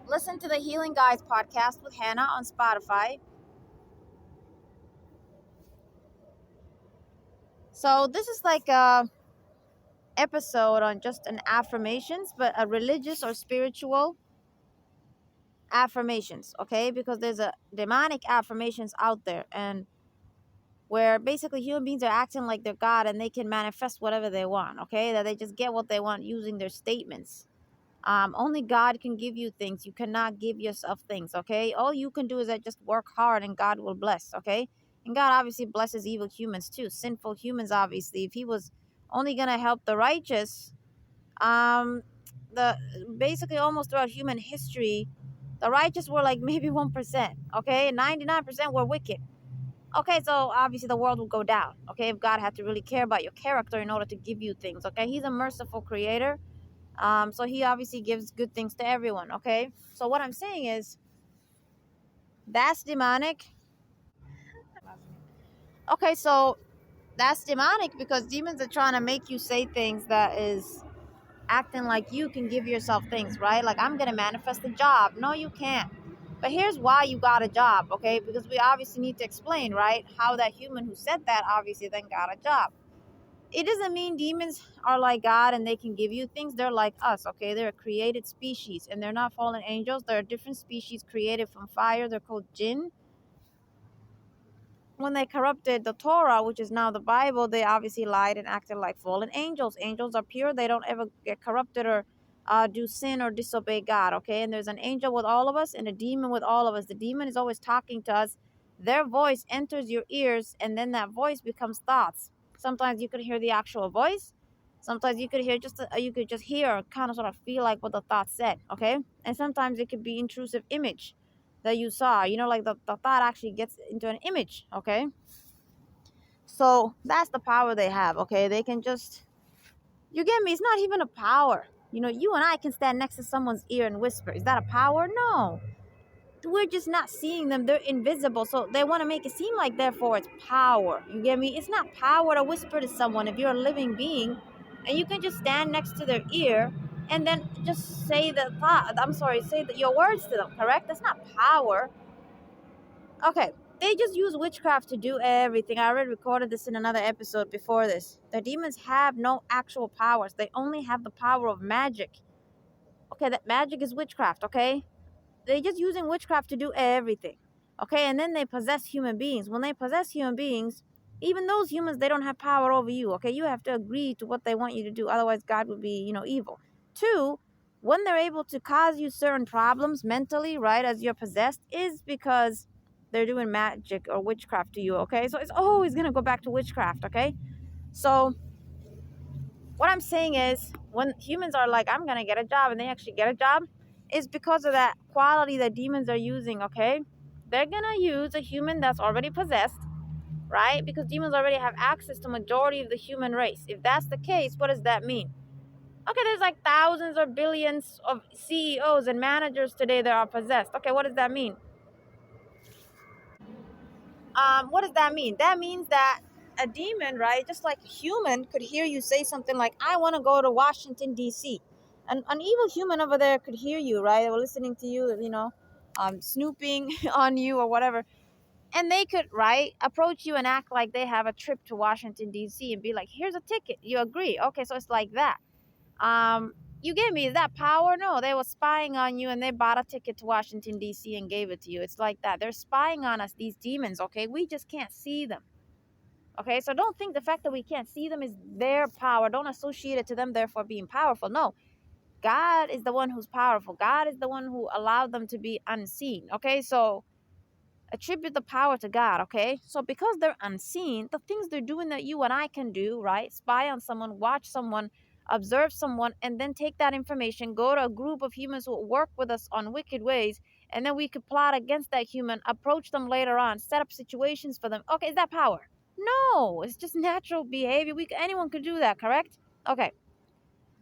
Listen to the Healing Guys podcast with Hannah on Spotify. So this is like a episode on just an affirmations, but a religious or spiritual affirmations, okay? Because there's a demonic affirmations out there, and where basically human beings are acting like they're God and they can manifest whatever they want, okay? That they just get what they want using their statements. Only God can give you things. You cannot give yourself things, okay? All you can do is that just work hard and God will bless, okay? And God obviously blesses evil humans too, sinful humans, obviously. If He was only going to help the righteous, um, the basically almost throughout human history, the righteous were like maybe 1%, okay? 99% were wicked. Okay, so obviously the world will go down, okay? If God had to really care about your character in order to give you things, okay? He's a merciful creator. So he obviously gives good things to everyone, okay? So what I'm saying is that's demonic. Okay, so that's demonic because demons are trying to make you say things that is acting like you can give yourself things, right? Like, I'm going to manifest a job. No, you can't. But here's why you got a job, okay? Because we obviously need to explain, right? How that human who said that obviously then got a job. It doesn't mean demons are like God and they can give you things. They're like us, okay? They're a created species and they're not fallen angels. They're a different species created from fire. They're called jinn. When they corrupted the Torah, which is now the Bible, they obviously lied and acted like fallen angels. Angels are pure. They don't ever get corrupted or do sin or disobey God, okay? And there's an angel with all of us and a demon with all of us. The demon is always talking to us. Their voice enters your ears, and then that voice becomes thoughts. Sometimes you could hear the actual voice. Sometimes you could hear you could just hear or kind of sort of feel like what the thought said, okay? And sometimes it could be intrusive image that you saw, like the thought actually gets into an image, okay? So that's the power they have, okay? They can just, you get me? It's not even a power. You and I can stand next to someone's ear and whisper. Is that a power? No. We're just not seeing them. They're invisible. So they want to make it seem like, therefore, it's power. You get me? It's not power to whisper to someone if you're a living being and you can just stand next to their ear and then just say your words to them, correct? That's not power. Okay, they just use witchcraft to do everything. I already recorded this in another episode before this. The demons have no actual powers. They only have the power of magic. Okay, that magic is witchcraft, okay? They're just using witchcraft to do everything. Okay, and then they possess human beings. When they possess human beings, even those humans, they don't have power over you, okay? You have to agree to what they want you to do. Otherwise, God would be, evil. Two, when they're able to cause you certain problems mentally, right, as you're possessed, is because they're doing magic or witchcraft to you, okay? So it's always going to go back to witchcraft, okay? So what I'm saying is, when humans are like, I'm going to get a job, and they actually get a job, is because of that quality that demons are using, okay? They're going to use a human that's already possessed, right? Because demons already have access to majority of the human race. If that's the case, what does that mean? Okay, there's like thousands or billions of CEOs and managers today that are possessed. Okay, what does that mean? What does that mean? That means that a demon, right, just like a human could hear you say something like, I want to go to Washington, D.C. An evil human over there could hear you, right? They were listening to you, snooping on you or whatever. And they could, right, approach you and act like they have a trip to Washington, D.C. and be like, here's a ticket. You agree? Okay, so it's like that. You get me? Is that power? No, they were spying on you and they bought a ticket to Washington, D.C. and gave it to you. It's like that. They're spying on us, these demons, okay? We just can't see them. Okay, so don't think the fact that we can't see them is their power. Don't associate it to them, therefore being powerful. No, God is the one who's powerful. God is the one who allowed them to be unseen. Okay, so attribute the power to God. Okay, so because they're unseen, the things they're doing that you and I can do, right? Spy on someone, watch someone, observe someone, and then take that information, go to a group of humans who work with us on wicked ways, and then we could plot against that human, approach them later on, set up situations for them. Okay, is that power? No, it's just natural behavior. Anyone could do that, correct? Okay,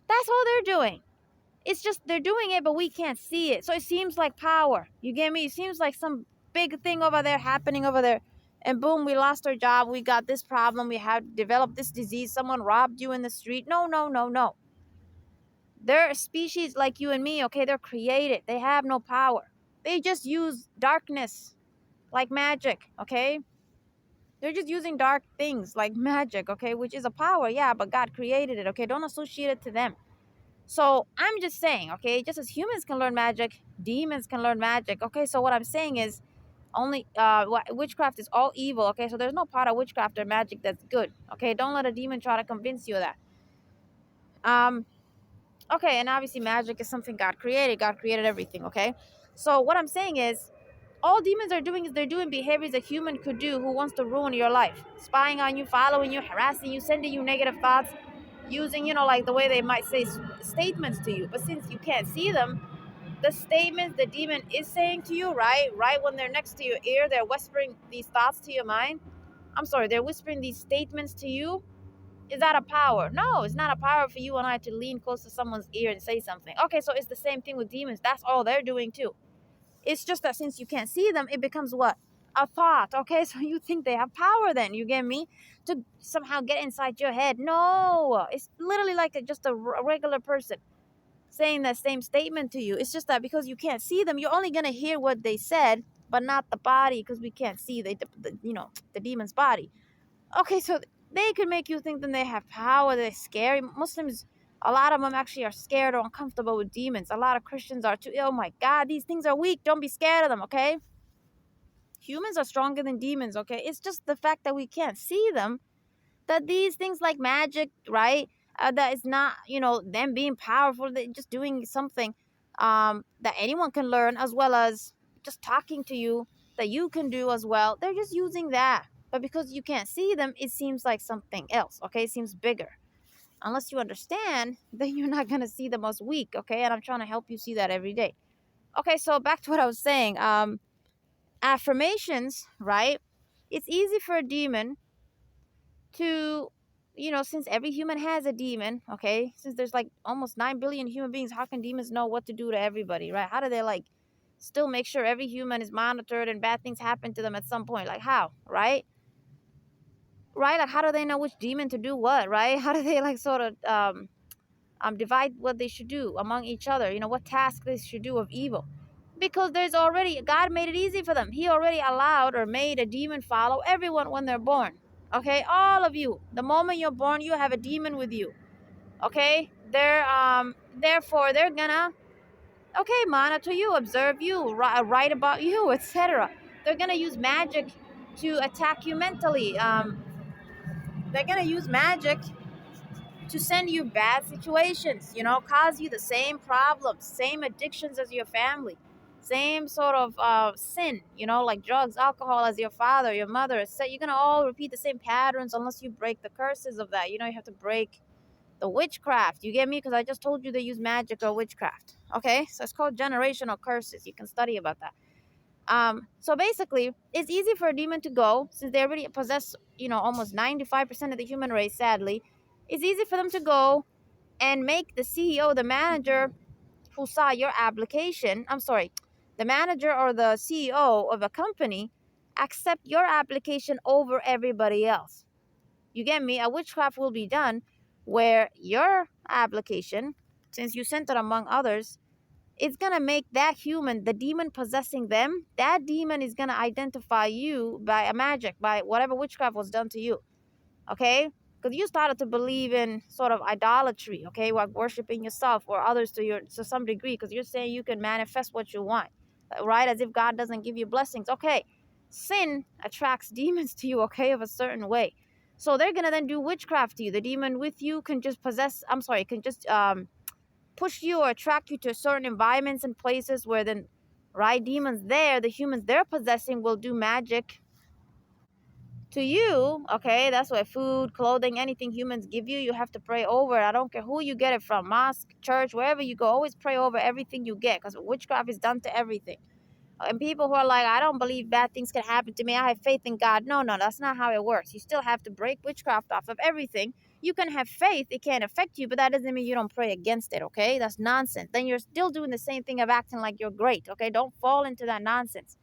that's all they're doing. It's just they're doing it, but we can't see it. So it seems like power. You get me? It seems like some big thing over there happening over there. And boom, we lost our job. We got this problem. We had developed this disease. Someone robbed you in the street. No, no, no, no. They're a species like you and me, okay? They're created. They have no power. They just use darkness like magic, okay? They're just using dark things like magic, okay? Which is a power, yeah, but God created it, okay? Don't associate it to them. So I'm just saying, okay, just as humans can learn magic, demons can learn magic, okay? So what I'm saying is only witchcraft is all evil, okay? So there's no part of witchcraft or magic that's good, okay? Don't let a demon try to convince you of that. Okay, and obviously magic is something God created. God created everything, okay? So what I'm saying is all demons are doing is they're doing behaviors a human could do who wants to ruin your life. Spying on you, following you, harassing you, sending you negative thoughts, using, like the way they might say statements to you. But since you can't see them, the statements the demon is saying to you, right when they're next to your ear, they're whispering these thoughts to your mind. I'm sorry, they're whispering these statements to you. Is that a power? No, it's not a power for you and I to lean close to someone's ear and say something. Okay, so it's the same thing with demons. That's all they're doing too. It's just that since you can't see them, it becomes what? A thought. Okay, so you think they have power then, you get me? To somehow get inside your head. No, it's literally like just a regular person saying that same statement to you. It's just that because you can't see them, you're only going to hear what they said, but not the body because we can't see the demon's body. Okay, so they could make you think that they have power, they're scary. Muslims, a lot of them actually are scared or uncomfortable with demons. A lot of Christians are too. Oh my God, these things are weak. Don't be scared of them, okay? Humans are stronger than demons, okay? It's just the fact that we can't see them, that these things like magic, right? That is not, them being powerful, they're just doing something that anyone can learn, as well as just talking to you that you can do as well. They're just using that. But because you can't see them, it seems like something else, okay? It seems bigger. Unless you understand, then you're not going to see them as weak, okay? And I'm trying to help you see that every day. Okay, so back to what I was saying. Affirmations, right? It's easy for a demon to, since every human has a demon, okay? Since there's like almost 9 billion human beings, how can demons know what to do to everybody, right? How do they like still make sure every human is monitored and bad things happen to them at some point? Like how, right? Right? Like how do they know which demon to do what, right? How do they like sort of divide what they should do among each other, what task they should do of evil? Because there's already, God made it easy for them. He already allowed or made a demon follow everyone when they're born. Okay, all of you. The moment you're born, you have a demon with you. Okay, therefore they're gonna monitor you, observe you, write about you, etc. They're gonna use magic to attack you mentally. They're gonna use magic to send you bad situations, cause you the same problems, same addictions as your family, same sort of sin, like drugs, alcohol as your father, your mother. So you're going to all repeat the same patterns unless you break the curses of that. You have to break the witchcraft. You get me? Because I just told you they use magic or witchcraft. Okay? So it's called generational curses. You can study about that. So basically, it's easy for a demon to go, since they already possess, almost 95% of the human race, sadly. It's easy for them to go and make the CEO, the manager who saw your application, the manager or the CEO of a company, accept your application over everybody else. You get me? A witchcraft will be done where your application, since you sent it among others, it's going to make that human, the demon possessing them, that demon is going to identify you by a magic, by whatever witchcraft was done to you. Okay? Because you started to believe in sort of idolatry, okay? Like worshiping yourself or others to some degree, because you're saying you can manifest what you want, right? As if God doesn't give you blessings. Okay. Sin attracts demons to you, okay, of a certain way. So they're going to then do witchcraft to you. The demon with you can just push you or attract you to certain environments and places where then, right, demons there, the humans they're possessing will do magic to you, okay? That's why food, clothing, anything humans give you, you have to pray over. I don't care who you get it from, mosque, church, wherever you go, always pray over everything you get, because witchcraft is done to everything. And people who are like, I don't believe bad things can happen to me, I have faith in God. No, that's not how it works. You still have to break witchcraft off of everything. You can have faith, it can't affect you, but that doesn't mean you don't pray against it, okay? That's nonsense. Then you're still doing the same thing of acting like you're great, okay? Don't fall into that nonsense.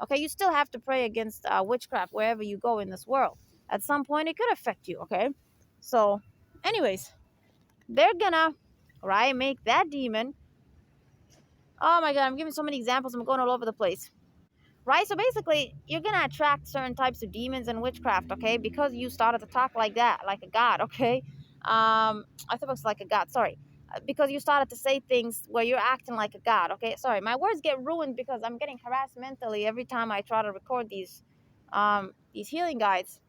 Okay, you still have to pray against witchcraft wherever you go in this world. At some point, it could affect you, okay? So, anyways, they're gonna right? Make that demon. Oh my God, I'm giving so many examples. I'm going all over the place. Right? So basically, you're going to attract certain types of demons and witchcraft, okay? Because you started to talk like that, like a god, okay? I thought it was like a god, sorry. Because you started to say things where you're acting like a god, okay? Sorry, my words get ruined because I'm getting harassed mentally every time I try to record these healing guides.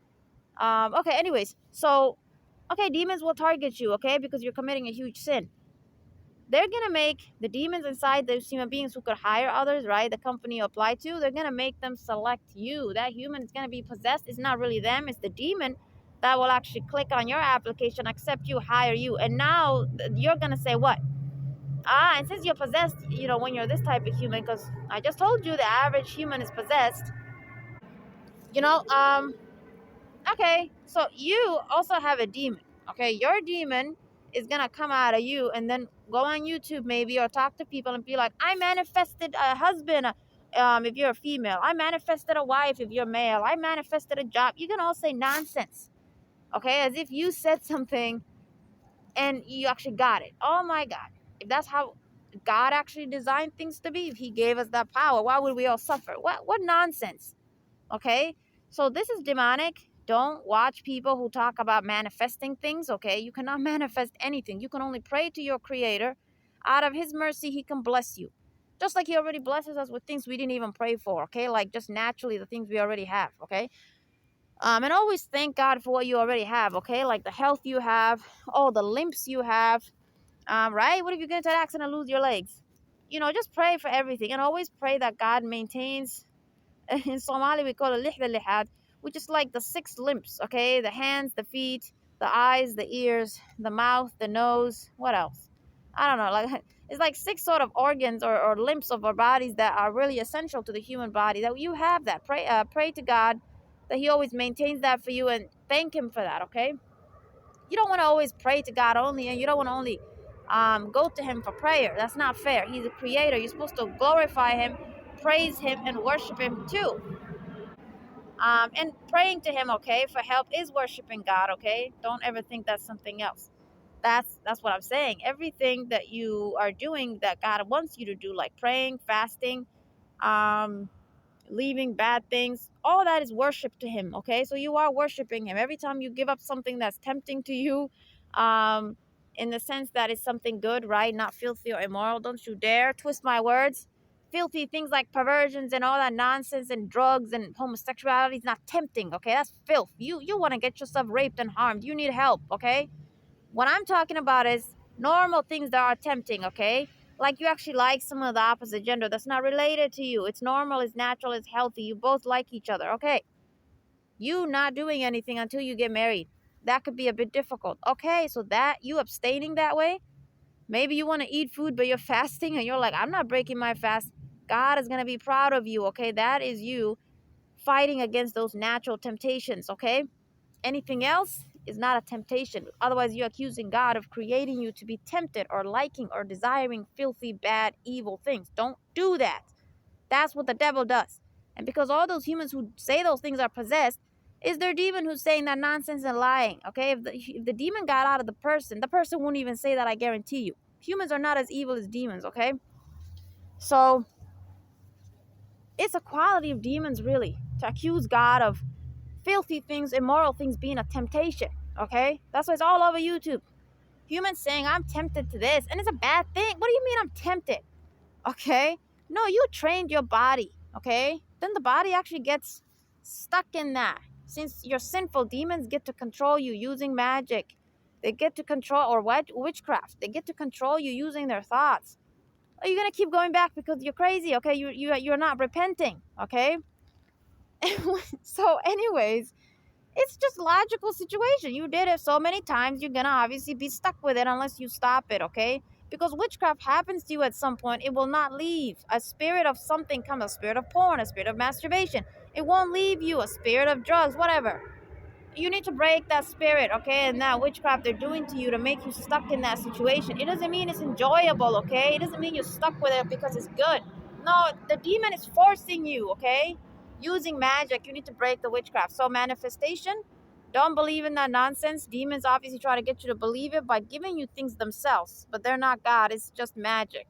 Okay, anyways, so, okay, demons will target you, okay? Because you're committing a huge sin. They're gonna make the demons inside those human beings who could hire others, right? The company you apply to, they're gonna make them select you. That human is gonna be possessed. It's not really them, it's the demon that will actually click on your application, accept you, hire you. And now you're gonna say what? And since you're possessed, when you're this type of human, because I just told you the average human is possessed, you know, um, okay, so you also have a demon. Okay, your demon is gonna come out of you and then go on YouTube maybe or talk to people and be like, I manifested a husband if you're a female. I manifested a wife if you're male. I manifested a job. You can all say nonsense. Okay, as if you said something and you actually got it. Oh my God. If that's how God actually designed things to be, if he gave us that power, why would we all suffer? What nonsense? Okay, so this is demonic. Don't watch people who talk about manifesting things. Okay, you cannot manifest anything. You can only pray to your creator. Out of his mercy, he can bless you, just like he already blesses us with things we didn't even pray for. Okay, like just naturally the things we already have. Okay, and always thank God for what you already have. Okay, like the health you have, all the limps you have. Right, what if you get into an accident and lose your legs? Just pray for everything and always pray that God maintains. In Somali we call it lihda lihad, which is like the six limbs, okay? The hands, the feet, the eyes, the ears, the mouth, the nose. What else? I don't know. Like it's like six sort of organs or limbs of our bodies that are really essential to the human body. That you have that. Pray to God that He always maintains that for you and thank Him for that. Okay? You don't want to always pray to God only, and you don't want to only go to Him for prayer. That's not fair. He's a creator. You're supposed to glorify Him, praise Him, and worship Him too. And praying to him, okay, for help is worshiping God, okay? Don't ever think that's something else. That's what I'm saying. Everything that you are doing that God wants you to do, like praying, fasting, um, leaving bad things, all that is worship to him, okay? So you are worshiping him. Every time you give up something that's tempting to you, um, in the sense that it's something good, right? Not filthy or immoral. Don't you dare twist my words. Filthy things like perversions and all that nonsense and drugs and homosexuality is not tempting, okay? That's filth. You want to get yourself raped and harmed. You need help, okay? What I'm talking about is normal things that are tempting, okay? Like you actually like someone of the opposite gender that's not related to you. It's normal, it's natural, it's healthy. You both like each other, okay? You not doing anything until you get married. That could be a bit difficult. Okay, so that you abstaining that way, maybe you want to eat food but you're fasting and you're like, I'm not breaking my fast. God is going to be proud of you, okay? That is you fighting against those natural temptations, okay? Anything else is not a temptation. Otherwise, you're accusing God of creating you to be tempted or liking or desiring filthy, bad, evil things. Don't do that. That's what the devil does. And because all those humans who say those things are possessed, is their demon who's saying that nonsense and lying. Okay, if the demon got out of the person won't even say that, I guarantee you. Humans are not as evil as demons, okay? So it's a quality of demons, really, to accuse God of filthy things, immoral things being a temptation, okay? That's why it's all over YouTube. Humans saying, I'm tempted to this, and it's a bad thing. What do you mean I'm tempted? Okay? No, you trained your body, okay? Then the body actually gets stuck in that. Since you're sinful, demons get to control you using magic. They get to control, or what? Witchcraft. They get to control you using their thoughts. Are you gonna keep going back because you're crazy? Okay, you're not repenting. Okay. So, anyways, it's just logical situation. You did it so many times, you're gonna obviously be stuck with it unless you stop it, okay? Because witchcraft happens to you at some point, it will not leave. A spirit of something comes, a spirit of porn, a spirit of masturbation. It won't leave you, a spirit of drugs, whatever. You need to break that spirit, okay? And that witchcraft they're doing to you to make you stuck in that situation. It doesn't mean it's enjoyable, okay? It doesn't mean you're stuck with it because it's good. No, the demon is forcing you, okay? Using magic, you need to break the witchcraft. So manifestation, Don't believe in that nonsense. Demons obviously try to get you to believe it by giving you things themselves, but they're not God. It's just magic.